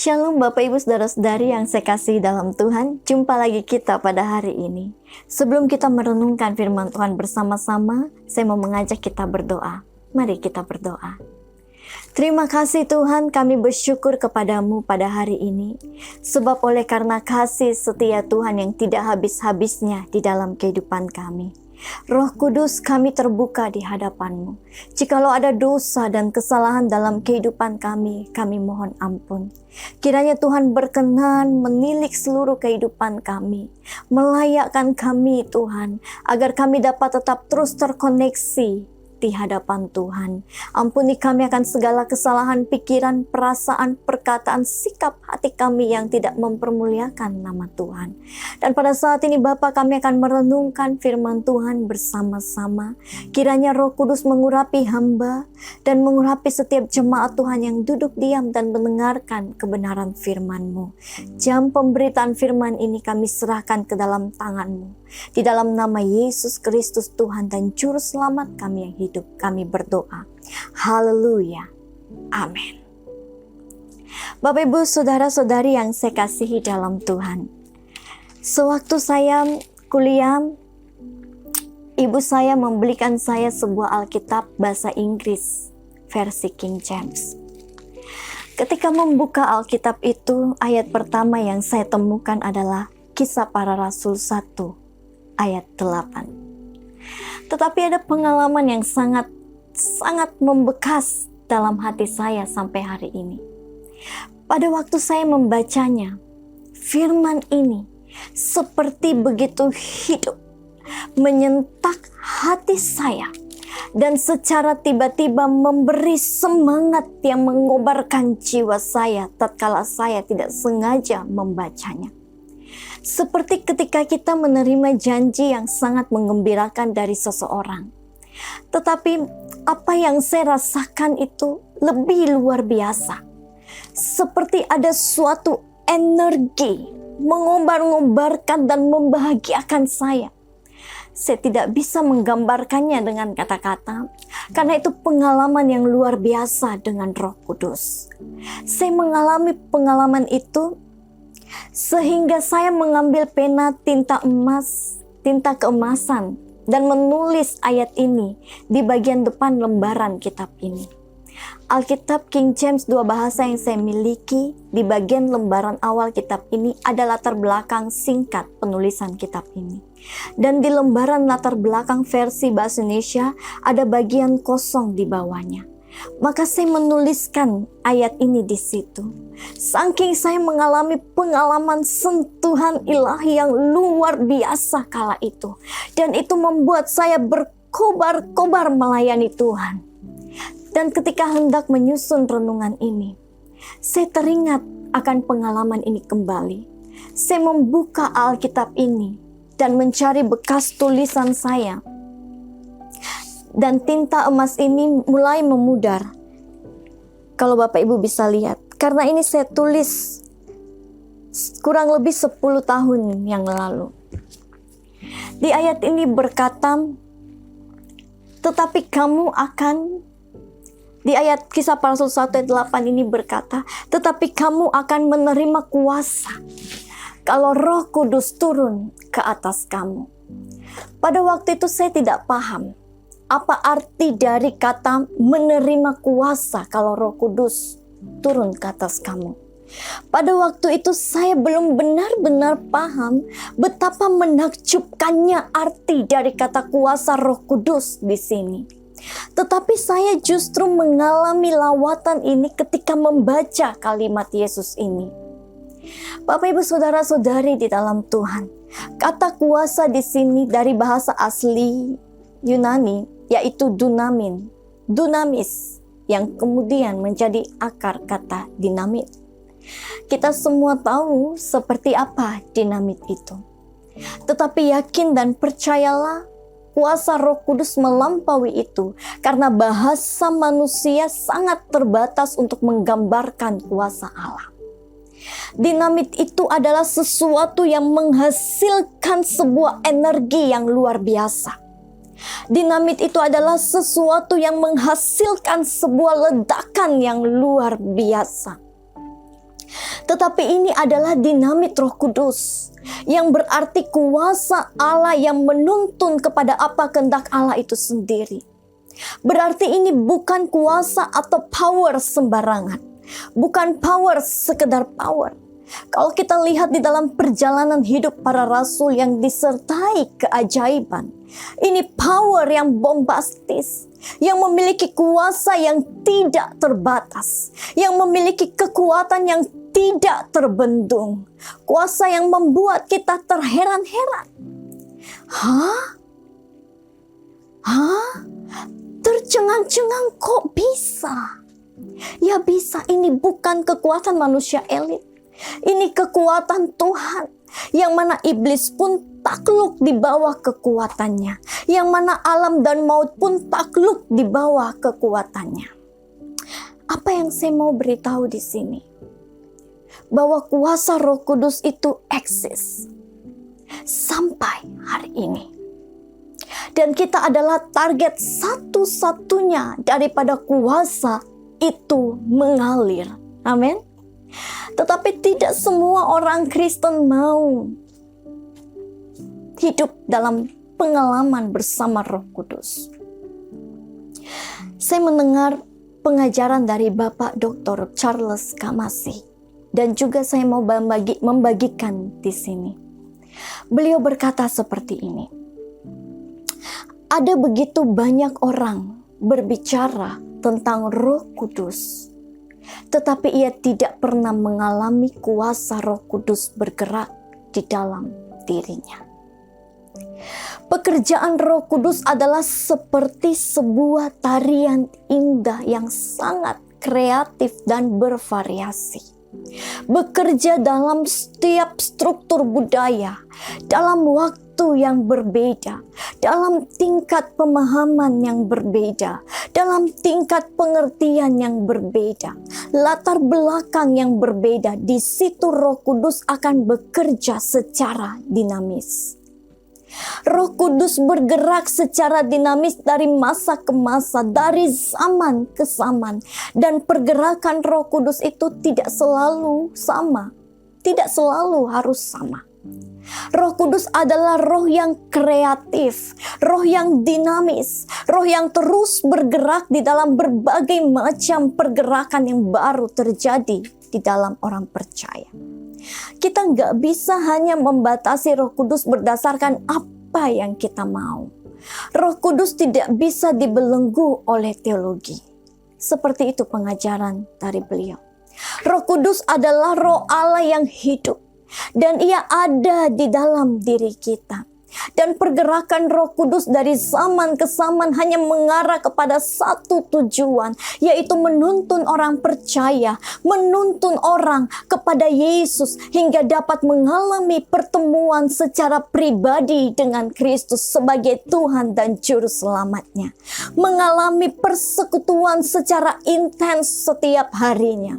Shalom Bapak Ibu Saudara-saudari yang saya kasihi dalam Tuhan. Jumpa lagi kita pada hari ini. Sebelum kita merenungkan firman Tuhan bersama-sama, saya mau mengajak kita berdoa. Mari kita berdoa. Terima kasih Tuhan, kami bersyukur kepadamu pada hari ini. Sebab oleh karena kasih setia Tuhan yang tidak habis-habisnya di dalam kehidupan kami. Roh Kudus, kami terbuka di hadapan-Mu. Jikalau ada dosa dan kesalahan dalam kehidupan kami mohon ampun. Kiranya Tuhan berkenan menilik seluruh kehidupan kami, melayakkan kami Tuhan, agar kami dapat tetap terus terkoneksi di hadapan Tuhan. Ampuni kami akan segala kesalahan pikiran, perasaan, perkataan, sikap hati kami yang tidak mempermuliakan nama Tuhan. Dan pada saat ini Bapa, kami akan merenungkan firman Tuhan bersama-sama. Kiranya Roh Kudus mengurapi hamba dan mengurapi setiap jemaat Tuhan yang duduk diam dan mendengarkan kebenaran firman-Mu. Jam pemberitaan firman ini kami serahkan ke dalam tangan-Mu. Di dalam nama Yesus Kristus Tuhan dan Juru Selamat kami yang hidup, kami berdoa. Haleluya. Amin. Bapak Ibu Saudara-saudari yang saya kasihi dalam Tuhan. Sewaktu saya kuliah, ibu saya membelikan saya sebuah Alkitab bahasa Inggris versi King James. Ketika membuka Alkitab itu, ayat pertama yang saya temukan adalah Kisah Para Rasul 1 ayat 8. Tetapi ada pengalaman yang sangat membekas dalam hati saya sampai hari ini. Pada waktu saya membacanya, firman ini seperti begitu hidup, menyentak hati saya, dan secara tiba-tiba memberi semangat yang mengobarkan jiwa saya tatkala saya tidak sengaja membacanya. Seperti ketika kita menerima janji yang sangat menggembirakan dari seseorang. Tetapi apa yang saya rasakan itu lebih luar biasa. Seperti ada suatu energi mengobar-ngobarkan dan membahagiakan saya. Saya tidak bisa menggambarkannya dengan kata-kata, karena itu pengalaman yang luar biasa dengan Roh Kudus. Saya mengalami pengalaman itu sehingga saya mengambil pena tinta keemasan dan menulis ayat ini di bagian depan lembaran kitab ini. Alkitab King James, dua bahasa yang saya miliki, di bagian lembaran awal kitab ini ada latar belakang singkat penulisan kitab ini. Dan di lembaran latar belakang versi bahasa Indonesia ada bagian kosong di bawahnya. Maka saya menuliskan ayat ini di situ. Saking saya mengalami pengalaman sentuhan ilahi yang luar biasa kala itu. Dan itu membuat saya berkobar-kobar melayani Tuhan. Dan ketika hendak menyusun renungan ini, saya teringat akan pengalaman ini kembali. Saya membuka Alkitab ini dan mencari bekas tulisan saya. Dan tinta emas ini mulai memudar. Kalau Bapak Ibu bisa lihat. Karena ini saya tulis kurang lebih 10 tahun yang lalu. Di ayat ini berkata, tetapi kamu akan, di ayat Kisah Para Rasul 1 ayat 8 ini berkata, tetapi kamu akan menerima kuasa kalau Roh Kudus turun ke atas kamu. Pada waktu itu saya tidak paham apa arti dari kata menerima kuasa kalau Roh Kudus turun ke atas kamu. Pada waktu itu saya belum benar-benar paham betapa menakjubkannya arti dari kata kuasa Roh Kudus di sini. Tetapi saya justru mengalami lawatan ini ketika membaca kalimat Yesus ini. Bapak Ibu Saudara-saudari di dalam Tuhan, kata kuasa di sini dari bahasa asli Yunani yaitu dunamis, yang kemudian menjadi akar kata dinamit. Kita semua tahu seperti apa dinamit itu. Tetapi yakin dan percayalah, kuasa Roh Kudus melampaui itu, karena bahasa manusia sangat terbatas untuk menggambarkan kuasa Allah. Dinamit itu adalah sesuatu yang menghasilkan sebuah energi yang luar biasa. Dinamit itu adalah sesuatu yang menghasilkan sebuah ledakan yang luar biasa. Tetapi ini adalah dinamit Roh Kudus, yang berarti kuasa Allah yang menuntun kepada apa kehendak Allah itu sendiri. Berarti ini bukan kuasa atau power sembarangan, bukan power sekedar power. Kalau kita lihat di dalam perjalanan hidup para rasul yang disertai keajaiban, ini power yang bombastis, yang memiliki kuasa yang tidak terbatas, yang memiliki kekuatan yang tidak terbendung, kuasa yang membuat kita terheran-heran. Hah? Tercengang-cengang, kok bisa? Ya bisa, ini bukan kekuatan manusia elit. Ini kekuatan Tuhan, yang mana iblis pun takluk di bawah kekuatannya, yang mana alam dan maut pun takluk di bawah kekuatannya. Apa yang saya mau beritahu di sini? Bahwa kuasa Roh Kudus itu eksis sampai hari ini. Dan kita adalah target satu-satunya daripada kuasa itu mengalir. Amin. Tetapi tidak semua orang Kristen mau hidup dalam pengalaman bersama Roh Kudus. Saya mendengar pengajaran dari Bapak Dr. Charles Kamasi, dan juga saya mau membagikan di sini. Beliau berkata seperti ini. Ada begitu banyak orang berbicara tentang Roh Kudus, tetapi ia tidak pernah mengalami kuasa Roh Kudus bergerak di dalam dirinya. Pekerjaan Roh Kudus adalah seperti sebuah tarian indah yang sangat kreatif dan bervariasi. Bekerja dalam setiap struktur budaya, dalam waktu yang berbeda, dalam tingkat pemahaman yang berbeda, dalam tingkat pengertian yang berbeda, latar belakang yang berbeda. Di situ Roh Kudus akan bekerja secara dinamis. Roh Kudus bergerak secara dinamis dari masa ke masa, dari zaman ke zaman. Dan pergerakan Roh Kudus itu tidak selalu sama, tidak selalu harus sama. Roh Kudus adalah roh yang kreatif, roh yang dinamis, roh yang terus bergerak di dalam berbagai macam pergerakan yang baru terjadi di dalam orang percaya. Kita nggak bisa hanya membatasi Roh Kudus berdasarkan apa yang kita mau. Roh Kudus tidak bisa dibelenggu oleh teologi. Seperti itu pengajaran dari beliau. Roh Kudus adalah roh Allah yang hidup, dan ia ada di dalam diri kita. Dan pergerakan Roh Kudus dari zaman ke zaman hanya mengarah kepada satu tujuan, yaitu menuntun orang percaya, menuntun orang kepada Yesus hingga dapat mengalami pertemuan secara pribadi dengan Kristus sebagai Tuhan dan Juru Selamatnya. Mengalami persekutuan secara intens setiap harinya.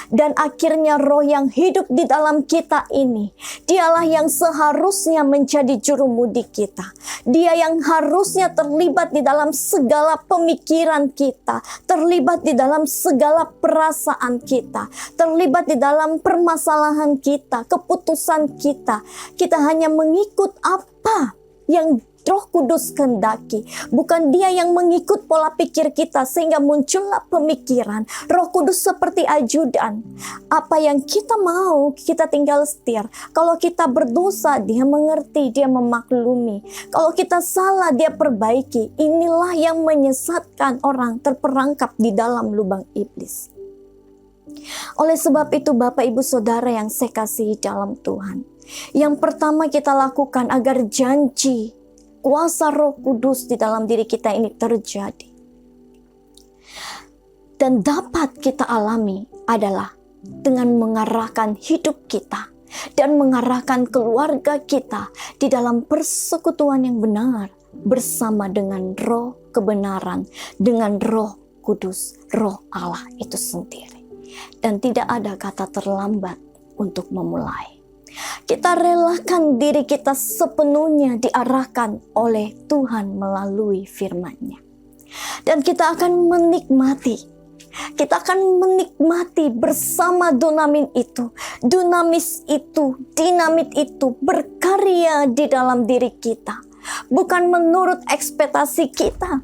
Dan akhirnya roh yang hidup di dalam kita ini, dialah yang seharusnya menjadi jurumudi kita. Dia yang harusnya terlibat di dalam segala pemikiran kita, terlibat di dalam segala perasaan kita, terlibat di dalam permasalahan kita, keputusan kita. Kita hanya mengikut apa yang Roh Kudus kehendaki, bukan dia yang mengikut pola pikir kita sehingga muncullah pemikiran. Roh Kudus seperti ajudan. Apa yang kita mau, kita tinggal setir. Kalau kita berdosa, dia mengerti, dia memaklumi. Kalau kita salah, dia perbaiki. Inilah yang menyesatkan orang terperangkap di dalam lubang iblis. Oleh sebab itu Bapak Ibu Saudara yang saya kasihi dalam Tuhan, yang pertama kita lakukan agar janji kuasa Roh Kudus di dalam diri kita ini terjadi dan dapat kita alami adalah dengan mengarahkan hidup kita dan mengarahkan keluarga kita di dalam persekutuan yang benar bersama dengan roh kebenaran, dengan Roh Kudus, roh Allah itu sendiri. Dan tidak ada kata terlambat untuk memulai. Kita relakan diri kita sepenuhnya diarahkan oleh Tuhan melalui firman-Nya. Dan kita akan menikmati Kita akan menikmati bersama dunamis itu, dinamit itu berkarya di dalam diri kita. Bukan menurut ekspektasi kita,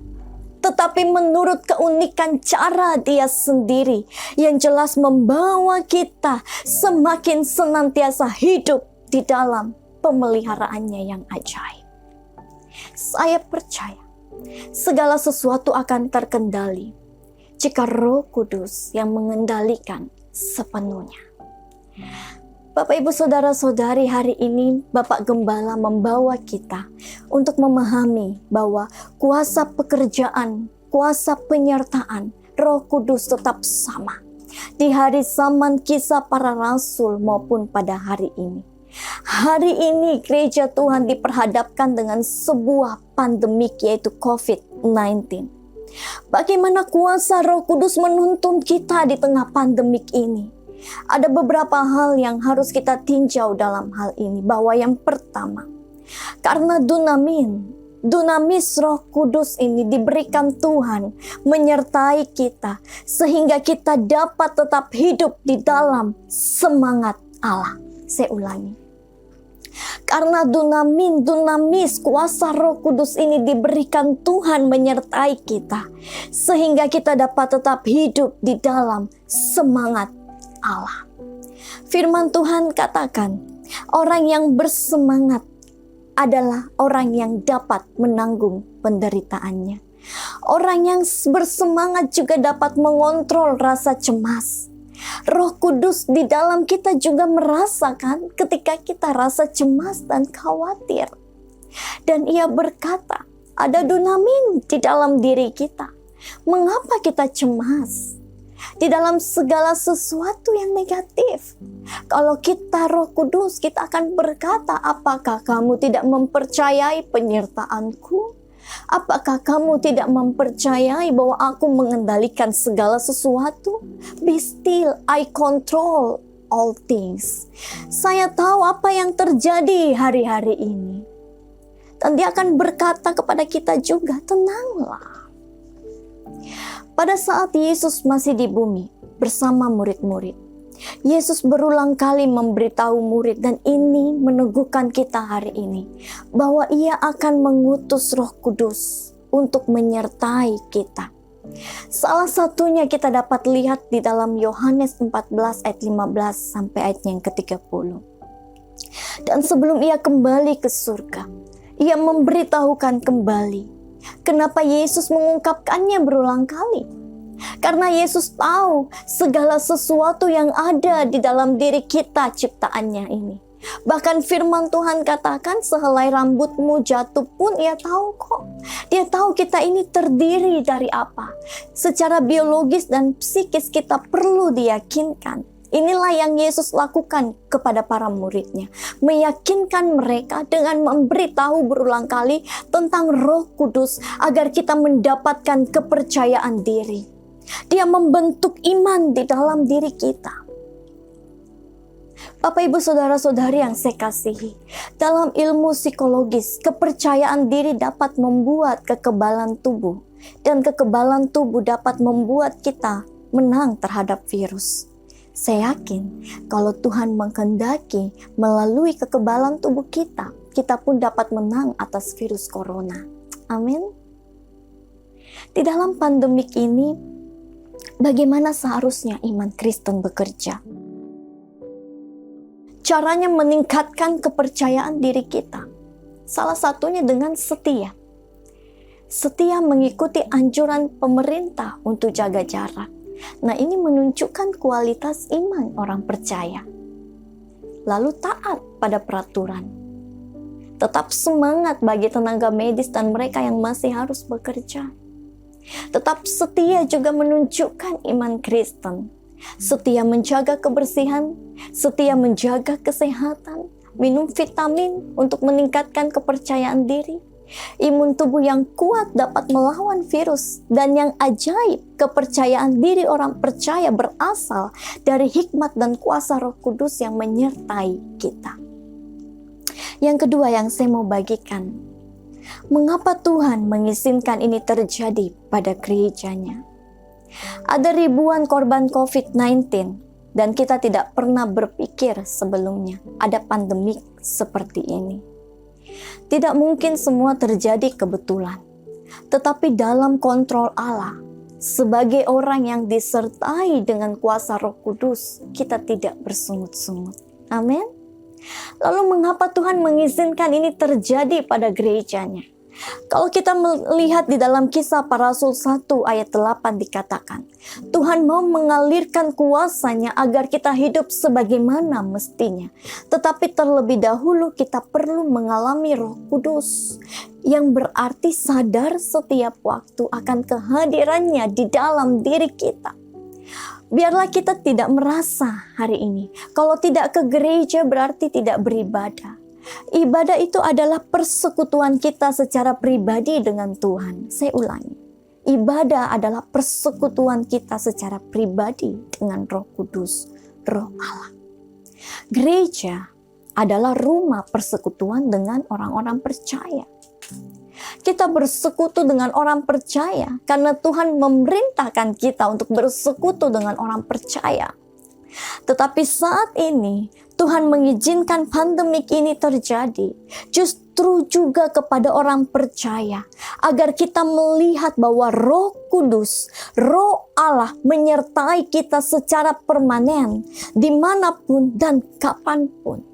tetapi menurut keunikan cara Dia sendiri, yang jelas membawa kita semakin senantiasa hidup di dalam pemeliharaannya yang ajaib. Saya percaya segala sesuatu akan terkendali jika Roh Kudus yang mengendalikan sepenuhnya. Bapak, Ibu, Saudara-saudari, hari ini Bapak Gembala membawa kita untuk memahami bahwa kuasa pekerjaan, kuasa penyertaan Roh Kudus tetap sama di hari zaman Kisah Para Rasul maupun pada hari ini. Hari ini gereja Tuhan diperhadapkan dengan sebuah pandemik, yaitu COVID-19. Bagaimana kuasa Roh Kudus menuntun kita di tengah pandemik ini? Ada beberapa hal yang harus kita tinjau dalam hal ini. Bahwa yang pertama, karena dunamis Roh Kudus ini diberikan Tuhan menyertai kita, sehingga kita dapat tetap hidup di dalam semangat Allah. Saya ulangi. Karena dunamis kuasa Roh Kudus ini diberikan Tuhan menyertai kita, sehingga kita dapat tetap hidup di dalam semangat Allah. Firman Tuhan katakan, orang yang bersemangat adalah orang yang dapat menanggung penderitaannya. Orang yang bersemangat juga dapat mengontrol rasa cemas. Roh Kudus di dalam kita juga merasakan ketika kita rasa cemas dan khawatir. Dan Ia berkata, ada dunamin di dalam diri kita. Mengapa kita cemas? Di dalam segala sesuatu yang negatif. Kalau kita Roh Kudus, kita akan berkata, apakah kamu tidak mempercayai penyertaanku? Apakah kamu tidak mempercayai bahwa aku mengendalikan segala sesuatu? Be still, I control all things. Saya tahu apa yang terjadi hari-hari ini. Dan Dia akan berkata kepada kita juga, tenanglah. Pada saat Yesus masih di bumi bersama murid-murid, Yesus berulang kali memberitahu murid, dan ini meneguhkan kita hari ini, bahwa Ia akan mengutus Roh Kudus untuk menyertai kita. Salah satunya kita dapat lihat di dalam Yohanes 14 ayat 15 sampai ayat yang ke-30. Dan sebelum Ia kembali ke surga, Ia memberitahukan kembali kenapa Yesus mengungkapkannya berulang kali. Karena Yesus tahu segala sesuatu yang ada di dalam diri kita ciptaannya ini. Bahkan firman Tuhan katakan, sehelai rambutmu jatuh pun Ia tahu kok. Dia tahu kita ini terdiri dari apa. Secara biologis dan psikis kita perlu diyakinkan. Inilah yang Yesus lakukan kepada para muridnya. Meyakinkan mereka dengan memberitahu berulang kali tentang Roh Kudus agar kita mendapatkan kepercayaan diri. Dia membentuk iman di dalam diri kita. Bapak, Ibu, Saudara-saudari yang saya kasihi, dalam ilmu psikologis, kepercayaan diri dapat membuat kekebalan tubuh, dan kekebalan tubuh dapat membuat kita menang terhadap virus. Saya yakin kalau Tuhan menghendaki melalui kekebalan tubuh kita, kita pun dapat menang atas virus corona. Amin. Di dalam pandemik ini, bagaimana seharusnya iman Kristen bekerja? Caranya meningkatkan kepercayaan diri kita. Salah satunya dengan setia. Setia mengikuti anjuran pemerintah untuk jaga jarak. Nah, ini menunjukkan kualitas iman orang percaya. Lalu taat pada peraturan. Tetap semangat bagi tenaga medis dan mereka yang masih harus bekerja. Tetap setia juga menunjukkan iman Kristen. Setia menjaga kebersihan, setia menjaga kesehatan, minum vitamin untuk meningkatkan kepercayaan diri. Imun tubuh yang kuat dapat melawan virus, dan yang ajaib, kepercayaan diri orang percaya berasal dari hikmat dan kuasa Roh Kudus yang menyertai kita. Yang kedua yang saya mau bagikan, mengapa Tuhan mengizinkan ini terjadi pada gerejanya? Ada ribuan korban COVID-19 dan kita tidak pernah berpikir sebelumnya ada pandemik seperti ini. Tidak mungkin semua terjadi kebetulan, tetapi dalam kontrol Allah, sebagai orang yang disertai dengan kuasa Roh Kudus, kita tidak bersungut-sungut. Amin. Lalu mengapa Tuhan mengizinkan ini terjadi pada gerejanya? Kalau kita melihat di dalam Kisah Para Rasul 1 ayat 8 dikatakan, Tuhan mau mengalirkan kuasa-Nya agar kita hidup sebagaimana mestinya. Tetapi terlebih dahulu kita perlu mengalami Roh Kudus, yang berarti sadar setiap waktu akan kehadirannya di dalam diri kita. Biarlah kita tidak merasa hari ini, kalau tidak ke gereja berarti tidak beribadah. Ibadah itu adalah persekutuan kita secara pribadi dengan Tuhan. Saya ulangi, ibadah adalah persekutuan kita secara pribadi dengan Roh Kudus, Roh Allah. Gereja adalah rumah persekutuan dengan orang-orang percaya. Kita bersekutu dengan orang percaya karena Tuhan memerintahkan kita untuk bersekutu dengan orang percaya. Tetapi saat ini Tuhan mengizinkan pandemik ini terjadi justru juga kepada orang percaya, agar kita melihat bahwa Roh Kudus, Roh Allah menyertai kita secara permanen dimanapun dan kapanpun.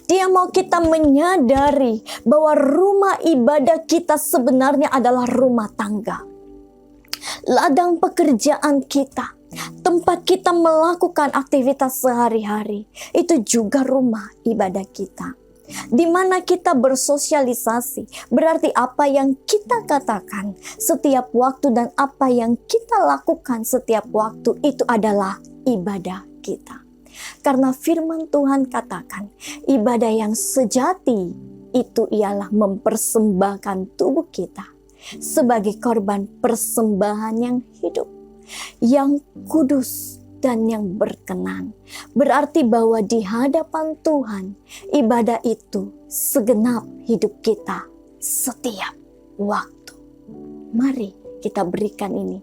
Dia mau kita menyadari bahwa rumah ibadah kita sebenarnya adalah rumah tangga, ladang pekerjaan kita, tempat kita melakukan aktivitas sehari-hari, itu juga rumah ibadah kita. Di mana kita bersosialisasi, berarti apa yang kita katakan setiap waktu dan apa yang kita lakukan setiap waktu itu adalah ibadah kita. Karena firman Tuhan katakan, ibadah yang sejati itu ialah mempersembahkan tubuh kita sebagai korban persembahan yang hidup, yang kudus dan yang berkenan. Berarti bahwa di hadapan Tuhan, ibadah itu segenap hidup kita setiap waktu. Mari kita berikan ini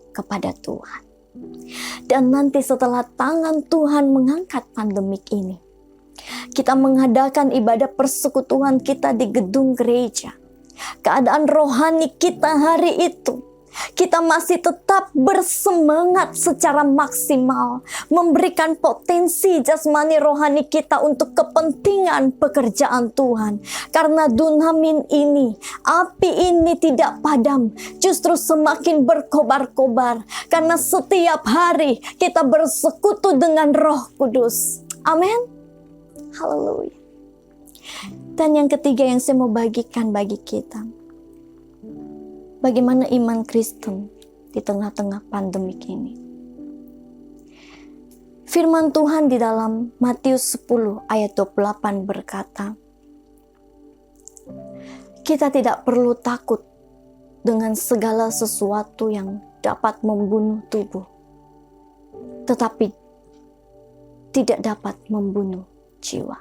kepada Tuhan. Dan nanti setelah tangan Tuhan mengangkat pandemik ini, kita mengadakan ibadah persekutuan kita di gedung gereja. Keadaan rohani kita hari itu, kita masih tetap bersemangat secara maksimal, memberikan potensi jasmani rohani kita untuk kepentingan pekerjaan Tuhan. Karena dunamin ini, api ini tidak padam, justru semakin berkobar-kobar. Karena setiap hari kita bersekutu dengan Roh Kudus. Amin. Haleluya. Dan yang ketiga yang saya mau bagikan bagi kita, bagaimana iman Kristen di tengah-tengah pandemik ini. Firman Tuhan di dalam Matius 10 ayat 28 berkata, kita tidak perlu takut dengan segala sesuatu yang dapat membunuh tubuh, tetapi tidak dapat membunuh jiwa.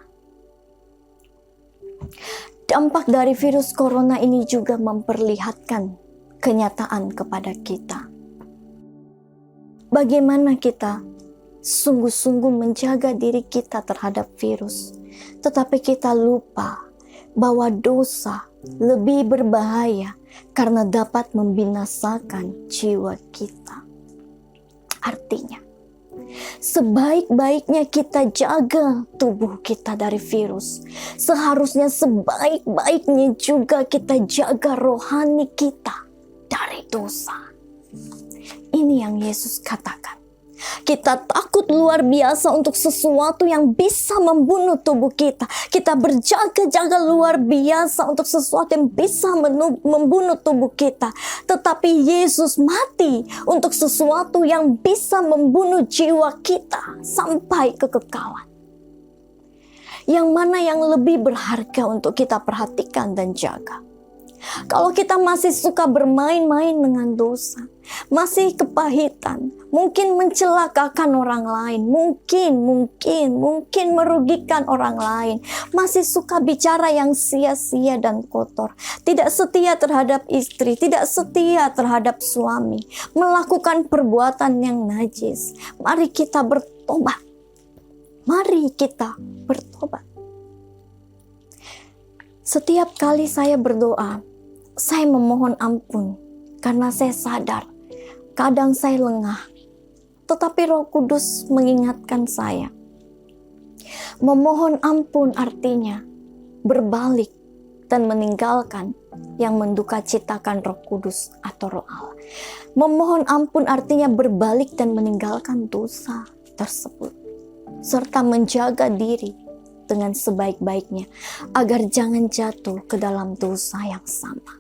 Dampak dari virus corona ini juga memperlihatkan kenyataan kepada kita. Bagaimana kita sungguh-sungguh menjaga diri kita terhadap virus, tetapi kita lupa bahwa dosa lebih berbahaya karena dapat membinasakan jiwa kita. Artinya, sebaik-baiknya kita jaga tubuh kita dari virus, seharusnya sebaik-baiknya juga kita jaga rohani kita dari dosa. Ini yang Yesus katakan. Kita takut luar biasa untuk sesuatu yang bisa membunuh tubuh kita. Kita berjaga-jaga luar biasa untuk sesuatu yang bisa membunuh tubuh kita. Tetapi Yesus mati untuk sesuatu yang bisa membunuh jiwa kita sampai kekekalan. Yang mana yang lebih berharga untuk kita perhatikan dan jaga? Kalau kita masih suka bermain-main dengan dosa, masih kepahitan, mungkin mencelakakan orang lain, mungkin merugikan orang lain, masih suka bicara yang sia-sia dan kotor, tidak setia terhadap istri, tidak setia terhadap suami, melakukan perbuatan yang najis, mari kita bertobat. Mari kita bertobat. Setiap kali saya berdoa, saya memohon ampun karena saya sadar kadang saya lengah. Tetapi Roh Kudus mengingatkan saya. Memohon ampun artinya berbalik dan meninggalkan yang menduka citakan Roh Kudus atau Roh Allah. Memohon ampun artinya berbalik dan meninggalkan dosa tersebut, serta menjaga diri dengan sebaik-baiknya agar jangan jatuh ke dalam dosa yang sama.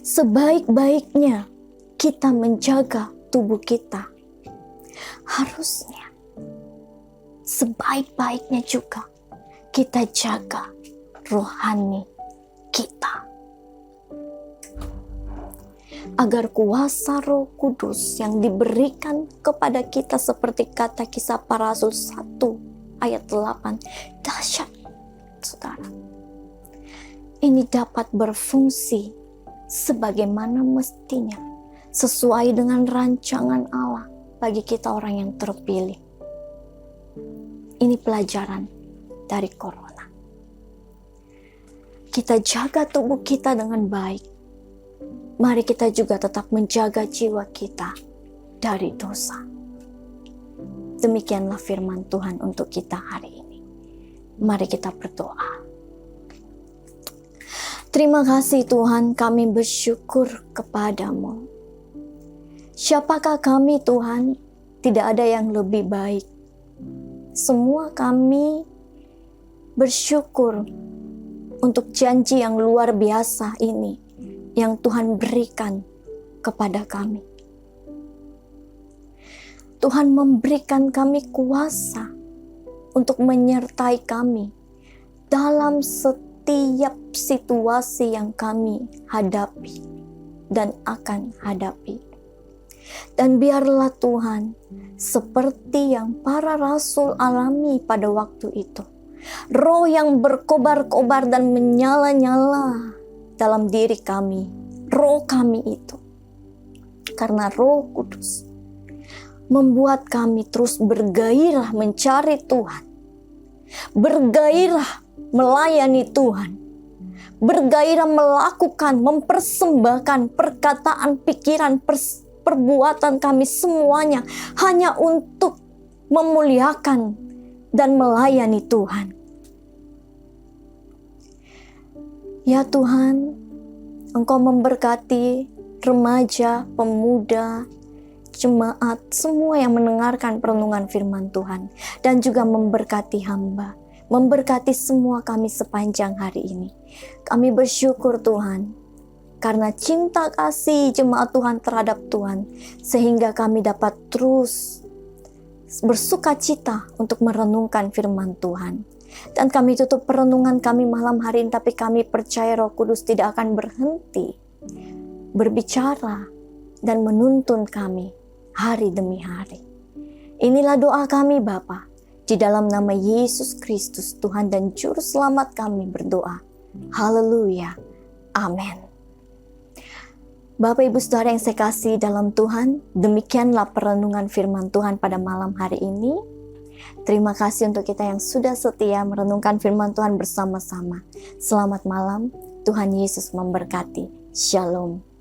Sebaik-baiknya kita menjaga tubuh kita, harusnya sebaik-baiknya juga kita jaga rohani kita, agar kuasa Roh Kudus yang diberikan kepada kita seperti kata Kisah Para Rasul 1 ayat 8, dahsyat saudara, ini dapat berfungsi sebagaimana mestinya, sesuai dengan rancangan Allah bagi kita orang yang terpilih. Ini pelajaran dari corona. Kita jaga tubuh kita dengan baik. Mari kita juga tetap menjaga jiwa kita dari dosa. Demikianlah firman Tuhan untuk kita hari ini. Mari kita berdoa. Terima kasih Tuhan, kami bersyukur kepadamu. Siapakah kami Tuhan? Tidak ada yang lebih baik. Semua kami bersyukur untuk janji yang luar biasa ini yang Tuhan berikan kepada kami. Tuhan memberikan kami kuasa untuk menyertai kami dalam setiap situasi yang kami hadapi dan akan hadapi. Dan biarlah Tuhan, seperti yang para rasul alami pada waktu itu, roh yang berkobar-kobar dan menyala-nyala dalam diri kami, roh kami itu, karena Roh Kudus membuat kami terus bergairah mencari Tuhan, bergairah melayani Tuhan, bergairah melakukan, mempersembahkan perkataan, pikiran, perbuatan kami semuanya hanya untuk memuliakan dan melayani Tuhan. Ya Tuhan, Engkau memberkati remaja, pemuda, jemaat, semua yang mendengarkan perenungan firman Tuhan, dan juga memberkati hamba, memberkati semua kami sepanjang hari ini. Kami bersyukur Tuhan, karena cinta kasih jemaat Tuhan terhadap Tuhan, sehingga kami dapat terus bersuka cita untuk merenungkan firman Tuhan. Dan kami tutup perenungan kami malam hari ini, tapi kami percaya Roh Kudus tidak akan berhenti berbicara dan menuntun kami hari demi hari. Inilah doa kami Bapa, di dalam nama Yesus Kristus Tuhan dan Juru Selamat kami berdoa. Haleluya. Amin. Bapak Ibu Saudara yang saya kasih dalam Tuhan, demikianlah perenungan firman Tuhan pada malam hari ini. Terima kasih untuk kita yang sudah setia merenungkan firman Tuhan bersama-sama. Selamat malam, Tuhan Yesus memberkati. Shalom.